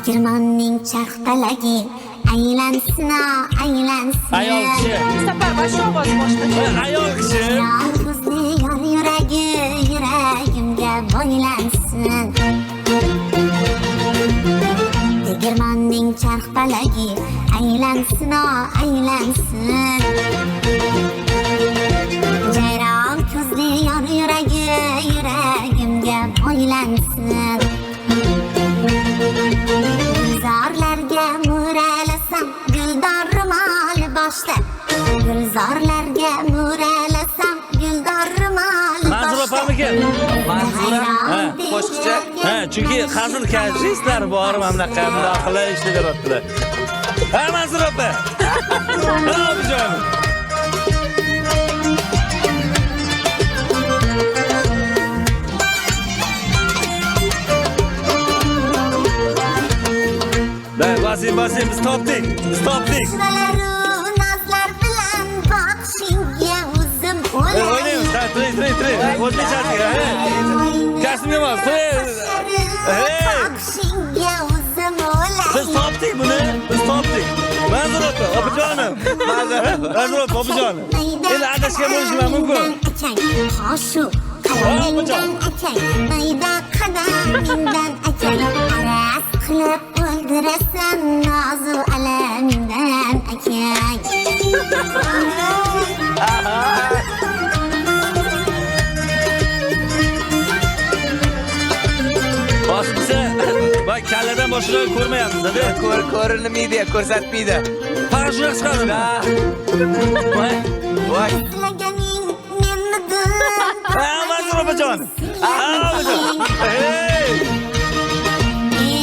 Tegirmonning charxpalagi aylansin, aylansin. Ayol kishi. Safarbash ovoz boshqa. Ayol kishi. Yolg'izni yor yuragi, yuragimga bo'ylansin. Tegirmonning charxpalagi aylansin, aylansin. Jayron ko'zni yor yuragi, yuragimga bo'ylansin. Gulzorlarga mo'ralasam, guldor ro'mol boshda. Gulzorlarga mo'ralasam, guldor ro'mol boshda. Manzura opamikin. Manzura? Qo'shiqchi. Ha, chunki hazil kajistlar bor mamlakat qilib ishlayaptilar. Ha, Manzura opa. Ha, obijon. Basim, biz topdik. Shivalaru nazlar bilan boqishingga o'zim o'lay. O'ynaymiz, tiray. O'zbekchasiga, kasbga emas, tiray. Boqishingga o'zim o'lay. Biz topdik buni, Manzura opa, opajonim. Manzura opa, opajonim. Endi adashgan bo'lishim mumkin. Hoshu qalamingdan akang, mayda qadamingdan akang. Aras qilib o'ldirasan nozu alamingdan akang. Boshqasi, bak kalladan boshqa ko'rmayapmiz-da. Ko'rinmaydi, ko'rsatmaydi. Faqat shunga chiqadi. Voy. Izlaganing menmidir? Manzura opajon. Opajon.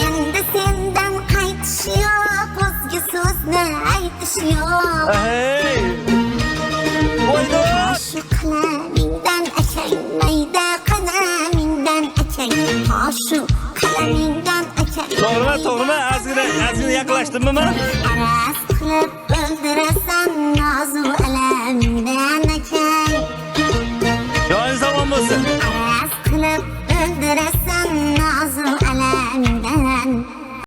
Endi sendan qaytish yo'q, o'zga so'zni aytish yo'q. Voydosh. Shu qalamingdan akang, mayda qalamingdan akang. Shu qalamingdan akang. To'g'rimi? Ozgina yaqinlashdimmi men? Aras